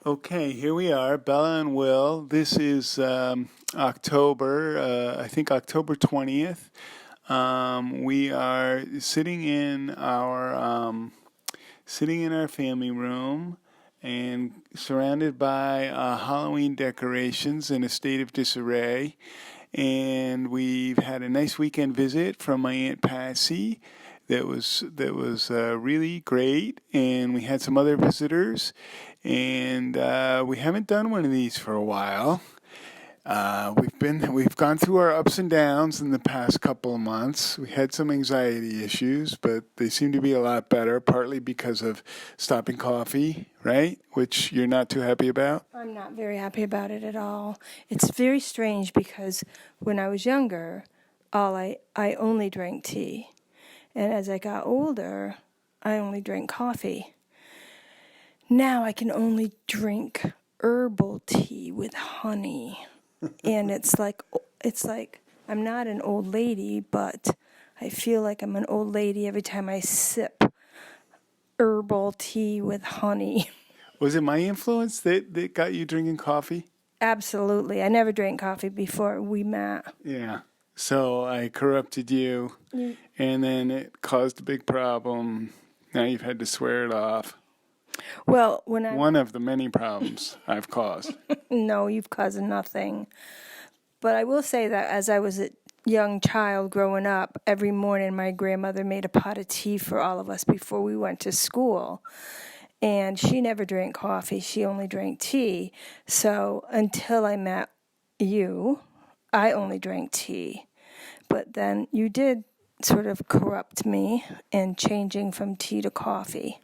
Okay, here we are, Bella and Will. This is October, I think October 20th. We are sitting in our family room and surrounded by Halloween decorations in a state of disarray. And we've had a nice weekend visit from my Aunt Patsy. That was really great, and we had some other visitors, and we haven't done one of these for a while. We've gone through our ups and downs in the past couple of months. We had some anxiety issues, but they seem to be a lot better, partly because of stopping coffee, right? Which you're not too happy about? I'm not very happy about it at all. It's very strange because when I was younger, I only drank tea. And as I got older, I only drank coffee. Now I can only drink herbal tea with honey. And it's like I'm not an old lady, but I feel like I'm an old lady every time I sip herbal tea with honey. Was it my influence that got you drinking coffee? Absolutely. I never drank coffee before we met. Yeah. So I corrupted you, and then it caused a big problem. Now you've had to swear it off. Well, one of the many problems I've caused. No, you've caused nothing. But I will say that as I was a young child growing up, every morning my grandmother made a pot of tea for all of us before we went to school. And she never drank coffee. She only drank tea. So until I met you, I only drank tea. But then you did sort of corrupt me in changing from tea to coffee.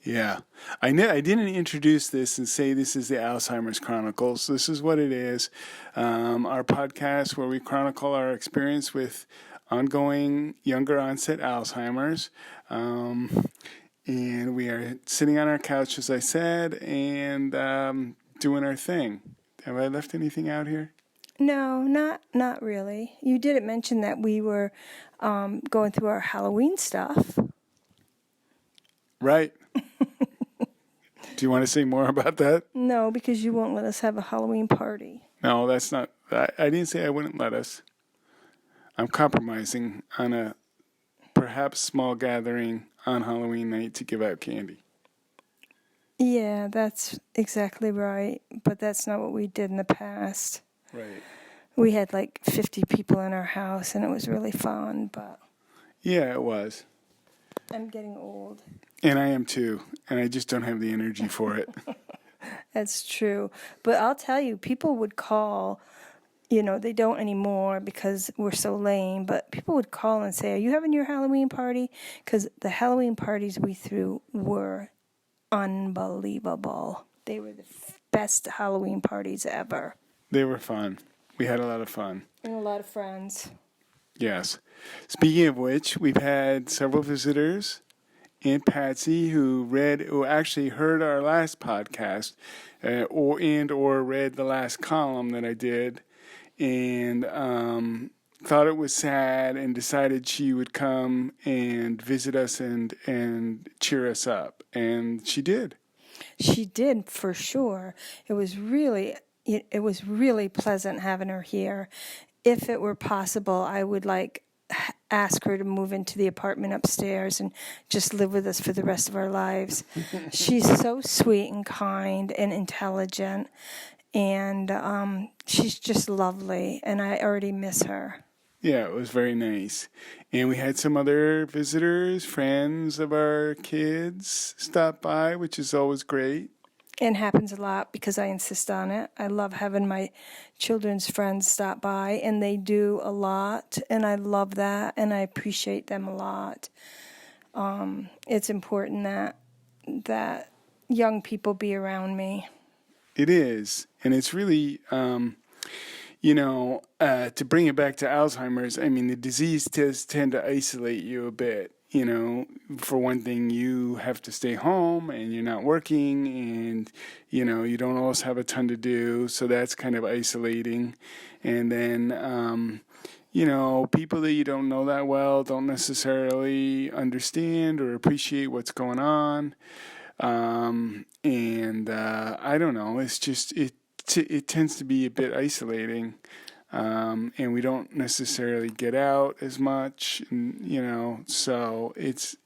Yeah. I didn't introduce this and say this is the Alzheimer's Chronicles. This is what it is. Our podcast where we chronicle our experience with ongoing younger onset Alzheimer's. And we are sitting on our couch, as I said, and doing our thing. Have I left anything out here? No, not really. You didn't mention that we were going through our Halloween stuff. Right. Do you want to say more about that? No, because you won't let us have a Halloween party. No, that's not. I didn't say I wouldn't let us. I'm compromising on a perhaps small gathering on Halloween night to give out candy. Yeah, that's exactly right. But that's not what we did in the past. Right. We had like 50 people in our house, and it was really fun, but... Yeah, it was. I'm getting old. And I am too, and I just don't have the energy for it. That's true. But I'll tell you, people would call, they don't anymore because we're so lame, but people would call and say, are you having your Halloween party? Because the Halloween parties we threw were unbelievable. They were the best Halloween parties ever. They were fun. We had a lot of fun. And a lot of friends. Yes. Speaking of which, we've had several visitors. Aunt Patsy, who actually heard our last podcast, or read the last column that I did, and thought it was sad and decided she would come and visit us and cheer us up. And she did. She did, for sure. It was really pleasant having her here. If it were possible, I would ask her to move into the apartment upstairs and just live with us for the rest of our lives. She's so sweet and kind and intelligent, and she's just lovely, and I already miss her. Yeah, it was very nice. And we had some other visitors, friends of our kids, stop by, which is always great. And happens a lot because I insist on it. I love having my children's friends stop by, and they do a lot, and I love that, and I appreciate them a lot. It's important that young people be around me. It is, and it's really, to bring it back to Alzheimer's, I mean, the disease does tend to isolate you a bit. For one thing, you have to stay home and you're not working and, you don't always have a ton to do. So that's kind of isolating. And then, people that you don't know that well don't necessarily understand or appreciate what's going on. And I don't know. It's just it tends to be a bit isolating, and we don't necessarily get out as much. And, so it's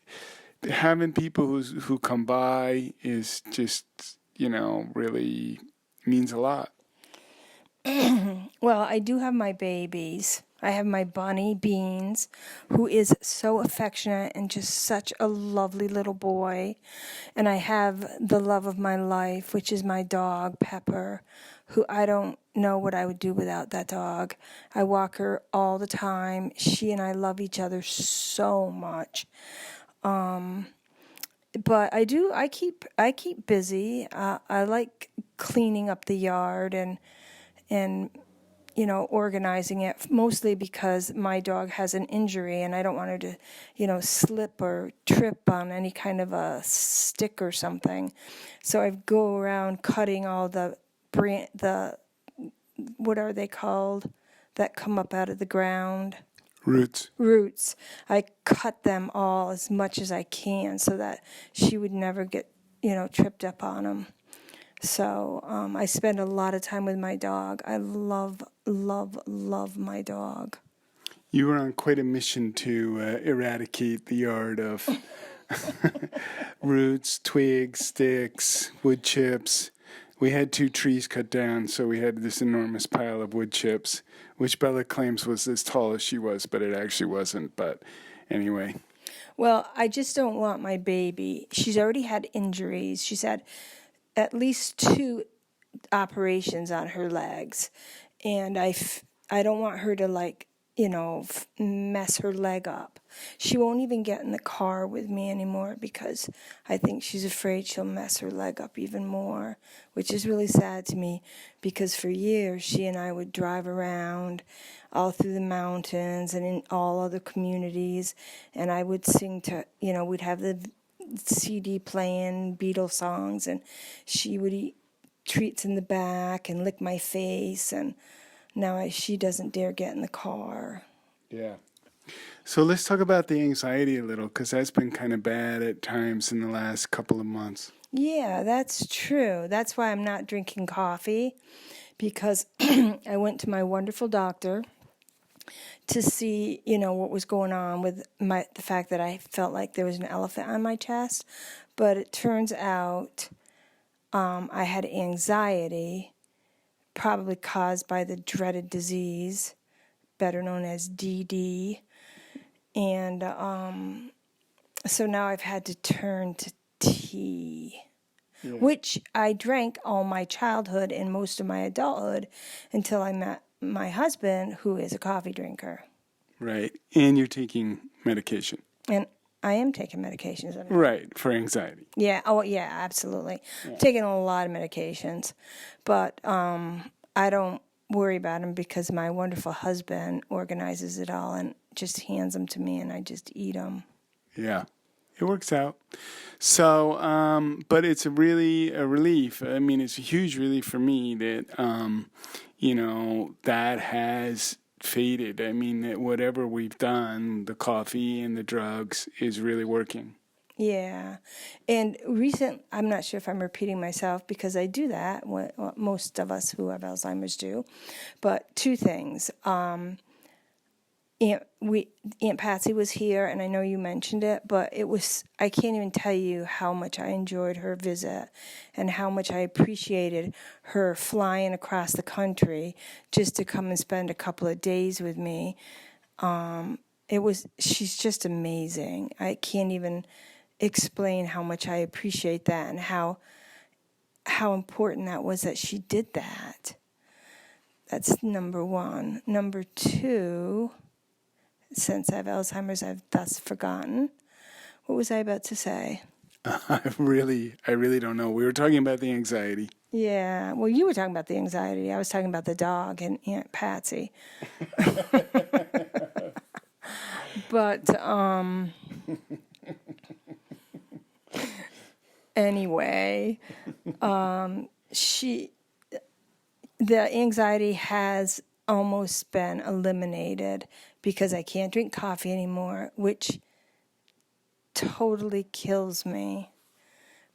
having people who come by is just really means a lot. Well, I do have my babies. I have my bunny Beans, who is so affectionate and just such a lovely little boy. And I have the love of my life, which is my dog, Pepper, who I don't know what I would do without that dog. I walk her all the time. She and I love each other so much. But I keep busy. I like cleaning up the yard and organizing it, mostly because my dog has an injury and I don't want her to, slip or trip on any kind of a stick or something. So I go around cutting all the what are they called, that come up out of the ground? Roots. I cut them all as much as I can so that she would never get, tripped up on them. So I spend a lot of time with my dog. I love, love, love my dog. You were on quite a mission to eradicate the yard of roots, twigs, sticks, wood chips. We had 2 trees cut down, so we had this enormous pile of wood chips, which Bella claims was as tall as she was, but it actually wasn't. But anyway. Well, I just don't want my baby. She's already had injuries. She's had at least 2 operations on her legs, and I don't want her to mess her leg up. She won't even get in the car with me anymore because I think she's afraid she'll mess her leg up even more, which is really sad to me because for years she and I would drive around all through the mountains and in all other communities, and I would sing to, we'd have the CD playing Beatles songs, and she would eat treats in the back and lick my face, and now she doesn't dare get in the car. Yeah. So let's talk about the anxiety a little, because that's been kind of bad at times in the last couple of months. Yeah, that's true. That's why I'm not drinking coffee, because I went to my wonderful doctor to see, what was going on with the fact that I felt like there was an elephant on my chest. But it turns out I had anxiety, probably caused by the dreaded disease, better known as DD. And so now I've had to turn to tea, which I drank all my childhood and most of my adulthood until I met my husband, who is a coffee drinker. Right. And you're taking medication. And I am taking medications. Right, for anxiety. Yeah. Oh, yeah, absolutely. Yeah. I'm taking a lot of medications. But I don't worry about them because my wonderful husband organizes it all and just hands them to me, and I just eat them. Yeah, it works out. So, but it's really a relief. I mean, it's a huge relief for me that, that has faded. I mean, that whatever we've done, the coffee and the drugs is really working. Yeah. And I'm not sure if I'm repeating myself because I do that, what most of us who have Alzheimer's do. But 2 things. Aunt Patsy was here, and I know you mentioned it, but I can't even tell you how much I enjoyed her visit and how much I appreciated her flying across the country just to come and spend a couple of days with me. She's just amazing. I can't even explain how much I appreciate that and how important that was that she did that. That's number 1. Number 2, since I have Alzheimer's, I've thus forgotten. What was I about to say? I really don't know. We were talking about the anxiety. Yeah, well, you were talking about the anxiety. I was talking about the dog and Aunt Patsy. But, anyway, the anxiety has almost been eliminated because I can't drink coffee anymore, which totally kills me.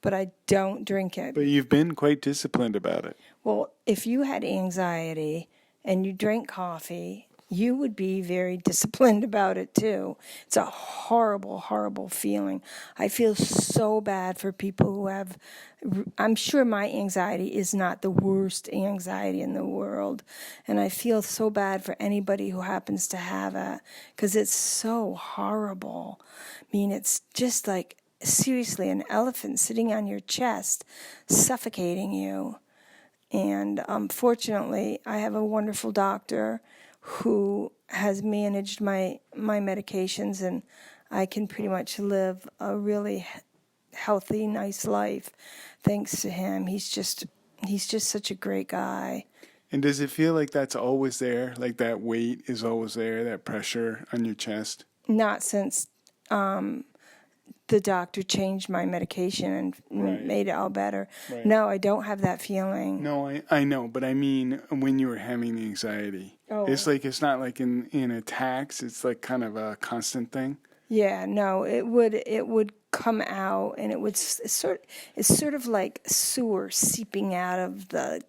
but I don't drink it. But you've been quite disciplined about it. Well, if you had anxiety and you drank coffee, you would be very disciplined about it too. It's a horrible, horrible feeling. I feel so bad for people who have, I'm sure my anxiety is not the worst anxiety in the world. And I feel so bad for anybody who happens to have it because it's so horrible. I mean, it's just like, seriously, an elephant sitting on your chest, suffocating you. And fortunately, I have a wonderful doctor who has managed my medications, and I can pretty much live a really healthy, nice life thanks to him. He's just such a great guy. And does it feel like that's always there? Like that weight is always there, that pressure on your chest? Not since the doctor changed my medication and Right. made it all better. Right. No, I don't have that feeling. No, I know, but I mean when you were having the anxiety. Oh. It's not like in attacks, it's like kind of a constant thing. Yeah, no, it would come out, and it's sort of like sewer seeping out of the,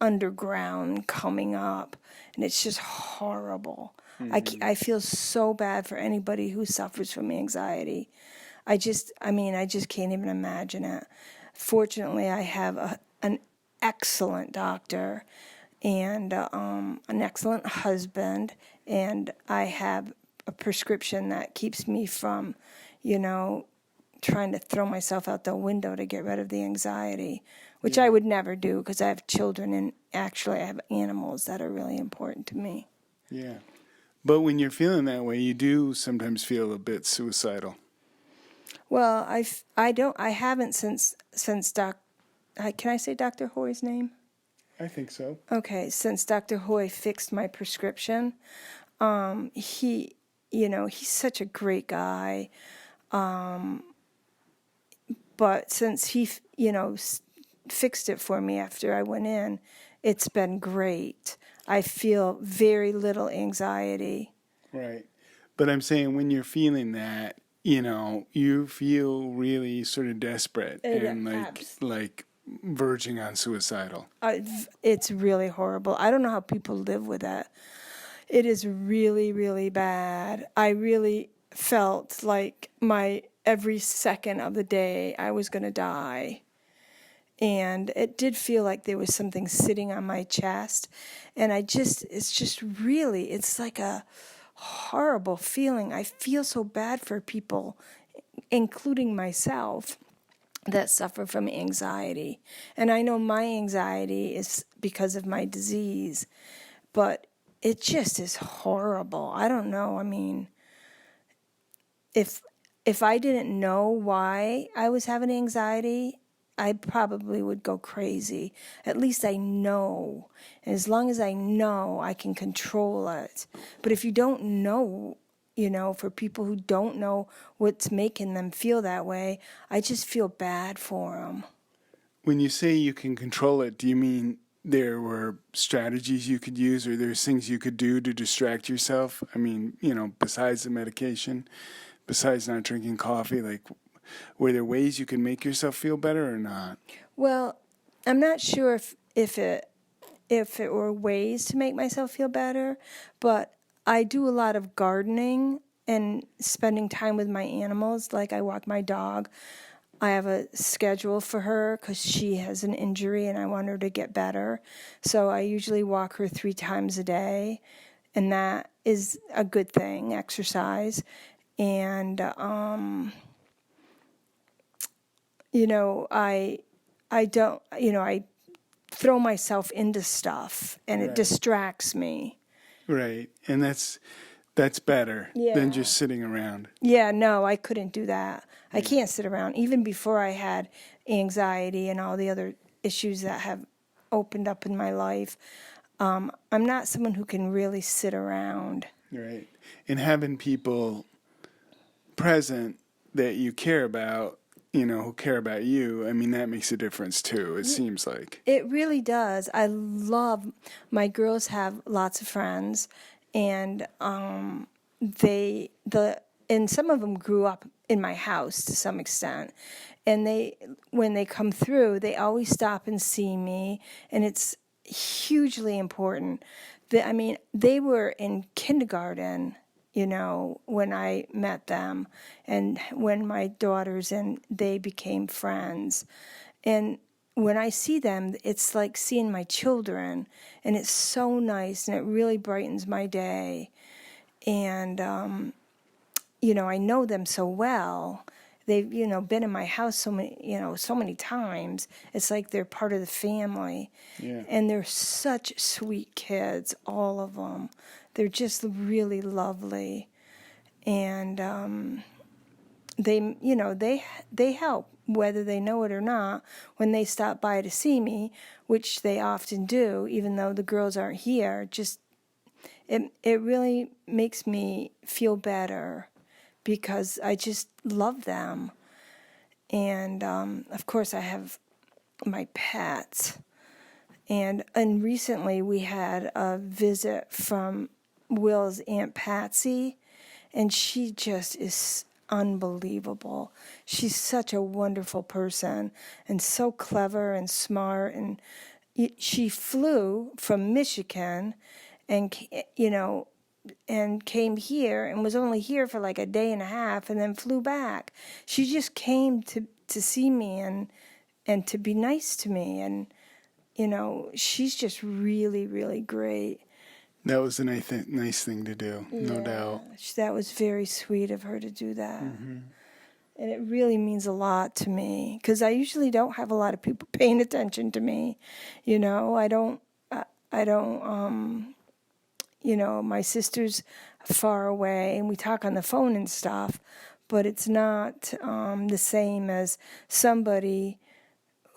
underground coming up, and it's just horrible. Mm-hmm. I feel so bad for anybody who suffers from anxiety. I just can't even imagine it. Fortunately, I have an excellent doctor and an excellent husband, and I have a prescription that keeps me from, trying to throw myself out the window to get rid of the anxiety, which I would never do because I have children and actually I have animals that are really important to me. Yeah. But when you're feeling that way, you do sometimes feel a bit suicidal. Well, I haven't since can I say Dr. Hoy's name? I think so. Okay, since Dr. Hoy fixed my prescription, he's such a great guy. But since he, fixed it for me after I went in, it's been great. I feel very little anxiety. Right. But I'm saying when you're feeling that, you feel really sort of desperate and like verging on suicidal. It's really horrible. I don't know how people live with that. It is really, really bad. I really felt like every second of the day I was going to die. And it did feel like there was something sitting on my chest. And it's like a horrible feeling. I feel so bad for people, including myself, that suffer from anxiety. And I know my anxiety is because of my disease, but it just is horrible. I don't know. I mean, if I didn't know why I was having anxiety, I probably would go crazy. At least I know. And as long as I know, I can control it. But if you don't know, for people who don't know what's making them feel that way, I just feel bad for them. When you say you can control it, do you mean there were strategies you could use or there's things you could do to distract yourself? I mean, besides the medication, besides not drinking coffee, like were there ways you could make yourself feel better or not? Well, I'm not sure if it were ways to make myself feel better, but I do a lot of gardening and spending time with my animals. Like I walk my dog. I have a schedule for her because she has an injury and I want her to get better. So I usually walk her 3 times a day, and that is a good thing, exercise. And I throw myself into stuff, and it distracts me. Right, and that's better than just sitting around. Yeah, no, I couldn't do that. I can't sit around. Even before I had anxiety and all the other issues that have opened up in my life, I'm not someone who can really sit around. Right, and having people present that you care about, who care about you, I mean, that makes a difference too, it seems like. It really does. I love, my girls have lots of friends, and the and some of them grew up in my house to some extent. And when they come through, they always stop and see me, and it's hugely important. They were in kindergarten, when I met them, and when my daughters and they became friends. And when I see them, it's like seeing my children, and it's so nice, and it really brightens my day. And, I know them so well. They've, been in my house so many times. It's like they're part of the family. Yeah. And they're such sweet kids, all of them. They're just really lovely. And they help, whether they know it or not, when they stop by to see me, which they often do, even though the girls aren't here. Just it really makes me feel better, because I just love them. And, of course, I have my pets. And recently we had a visit from Will's Aunt Patsy, and she just is unbelievable. She's such a wonderful person, and so clever and smart. And she flew from Michigan and, and came here, and was only here for like a day and a half, and then flew back. She just came to see me and to be nice to me. And, she's just really, really great. That was a nice thing to do, no doubt. That was very sweet of her to do that. Mm-hmm. And it really means a lot to me, because I usually don't have a lot of people paying attention to me. I don't, my sister's far away, and we talk on the phone and stuff, but it's not the same as somebody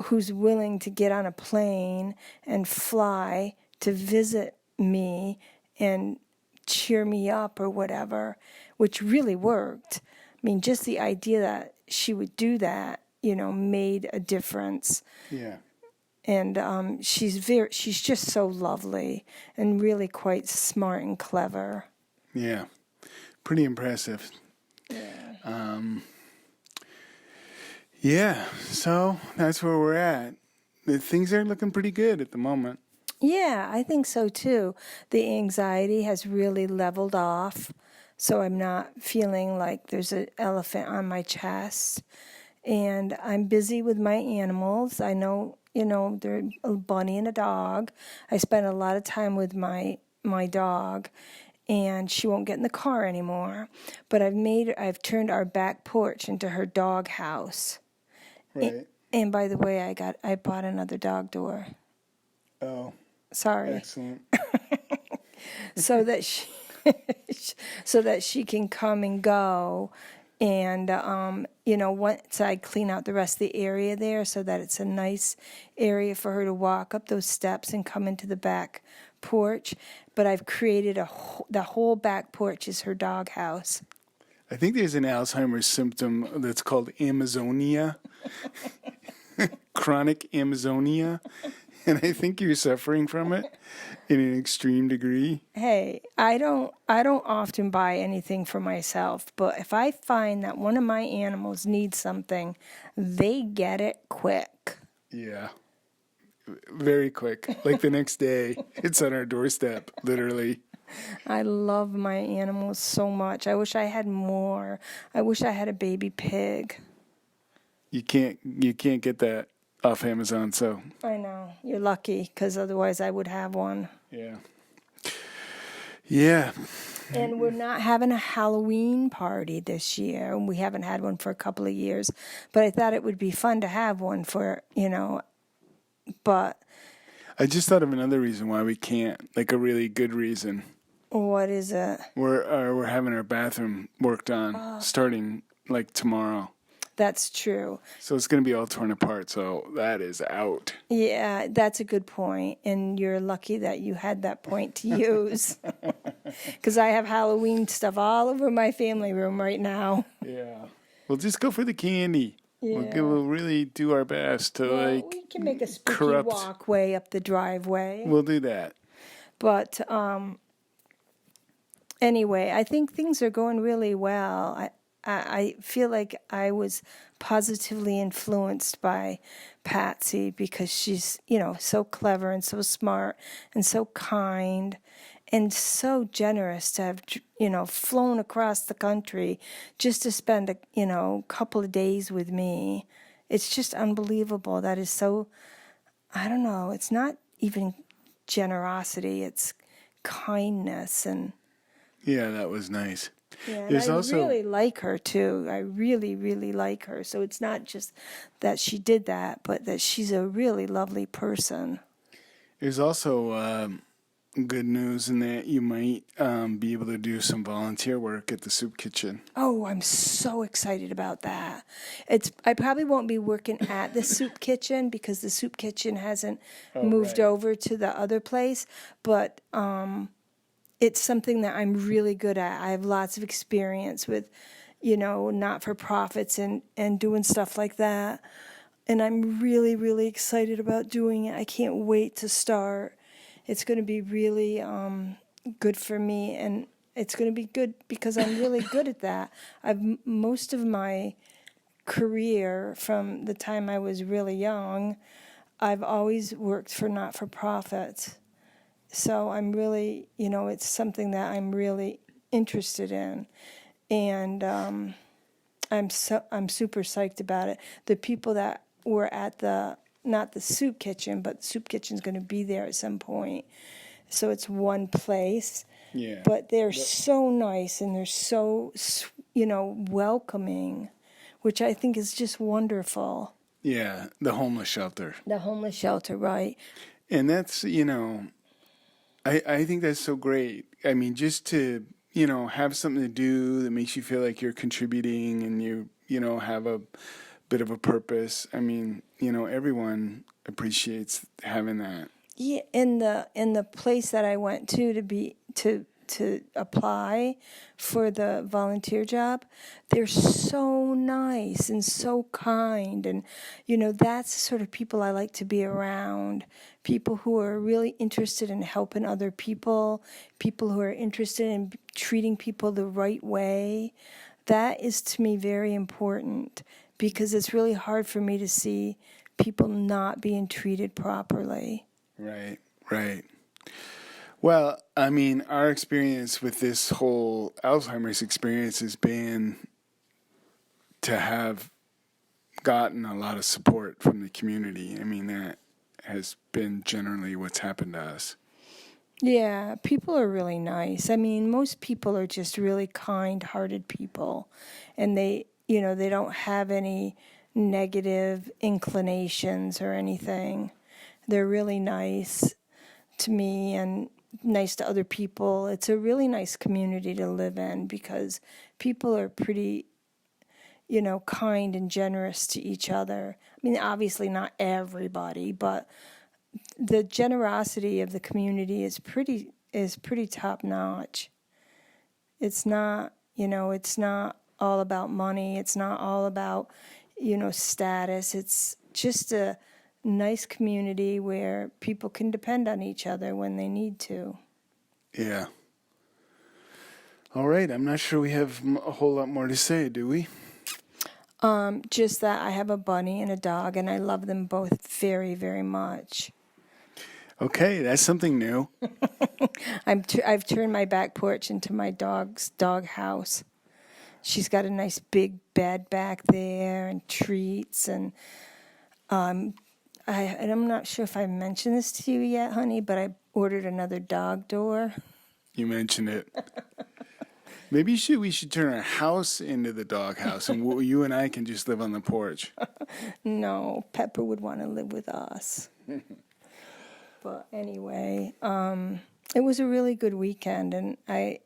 who's willing to get on a plane and fly to visit me and cheer me up or whatever, which really worked. I mean, just the idea that she would do that, made a difference. Yeah. And she's just so lovely and really quite smart and clever. Yeah, pretty impressive. Yeah. So that's where we're at. Things are looking pretty good at the moment. Yeah, I think so too. The anxiety has really leveled off, so I'm not feeling like there's an elephant on my chest. And I'm busy with my animals. I know, they're a bunny and a dog. I spend a lot of time with my dog, and she won't get in the car anymore. But I've turned our back porch into her dog house. Right. And by the way, I bought another dog door. Oh. Sorry. Excellent. so that she can come and go. And, once I clean out the rest of the area there, so that it's a nice area for her to walk up those steps and come into the back porch. But I've created the whole back porch is her dog house. I think there's an Alzheimer's symptom that's called Amazonia, chronic Amazonia. And I think you're suffering from it in an extreme degree. Hey, I don't often buy anything for myself, but if I find that one of my animals needs something, they get it quick. Yeah. Very quick. Like the next day, it's on our doorstep, literally. I love my animals so much. I wish I had more. I wish I had a baby pig. You can't get that off Amazon, so. I know. You're lucky, because otherwise I would have one. Yeah. Yeah. And we're not having a Halloween party this year, and we haven't had one for a couple of years. But I thought it would be fun to have one for, but. I just thought of another reason why we can't, like a really good reason. What is it? We're having our bathroom worked on starting like tomorrow. That's true. So it's going to be all torn apart, so that is out. Yeah, that's a good point, and you're lucky that you had that point to use. Because I have Halloween stuff all over my family room right now. Yeah. We'll just go for the candy. Yeah. We'll really do our best to we can make a spooky corrupt walkway up the driveway. We'll do that. But anyway, I think things are going really well. I feel like I was positively influenced by Patsy because she's, so clever and so smart and so kind and so generous to have, flown across the country just to spend a couple of days with me. It's just unbelievable. That is so, I don't know, it's not even generosity, it's kindness. And Yeah, that was nice. yeah, and There's I also really like her too. I really, really like her. So it's not just that she did that, but that she's a really lovely person. there's also good news in that you might be able to do some volunteer work at the soup kitchen. Oh, I'm so excited about that. I probably won't be working at the soup kitchen because the soup kitchen hasn't moved right. over to the other place, but it's something that I'm really good at. I have lots of experience with, not-for-profits and doing stuff like that. And I'm really, really excited about doing it. I can't wait to start. It's going to be really good for me, and it's going to be good because I'm really good at that. Most of my career, from the time I was really young, I've always worked for not-for-profits. So I'm really, it's something that I'm really interested in, and I'm super psyched about it. The people that were at not the soup kitchen, but the soup kitchen's going to be there at some point. So it's one place, Yeah. but they're so nice and they're so, welcoming, which I think is just wonderful. Yeah, the homeless shelter. The homeless shelter, right? And that's, I think that's so great. I mean, just to, have something to do that makes you feel like you're contributing and you have a bit of a purpose. I mean, everyone appreciates having that. Yeah, in the place that I went to apply for the volunteer job, they're so nice and so kind, and that's the sort of people I like to be around. People who are really interested in helping other people who are interested in treating people the right way. That is to me very important because it's really hard for me to see people not being treated properly. Right, right. Well, I mean, our experience with this whole Alzheimer's experience has been to have gotten a lot of support from the community. I mean, that has been generally what's happened to us. Yeah, people are really nice. I mean, most people are just really kind-hearted people, and they don't have any negative inclinations or anything. They're really nice to me and nice to other people. It's a really nice community to live in because people are pretty, kind and generous to each other. I mean, obviously not everybody, but the generosity of the community is pretty top notch. It's not, it's not all about money. It's not all about, status. It's just a nice community where people can depend on each other when they need to. Yeah. All right. I'm not sure we have a whole lot more to say, do we? Just that I have a bunny and a dog, and I love them both very, very much. Okay, that's something new. I've turned my back porch into my dog's dog house. She's got a nice big bed back there and treats, and and I'm not sure if I mentioned this to you yet, honey, but I ordered another dog door. You mentioned it. Maybe we should turn our house into the dog house, and you and I can just live on the porch. No, Pepper would want to live with us. But anyway, it was a really good weekend, and I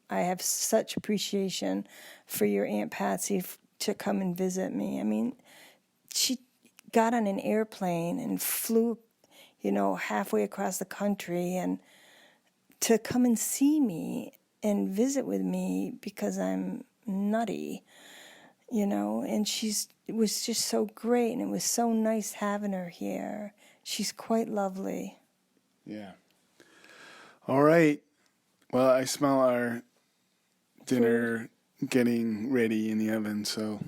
have such appreciation for your Aunt Patsy to come and visit me. I mean, she got on an airplane and flew, halfway across the country and to come and see me and visit with me because I'm nutty, and it was just so great, and it was so nice having her here. She's quite lovely. Yeah. All right. Well, I smell our dinner getting ready in the oven, so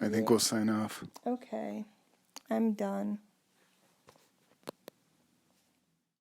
I think we'll sign off. Okay. I'm done.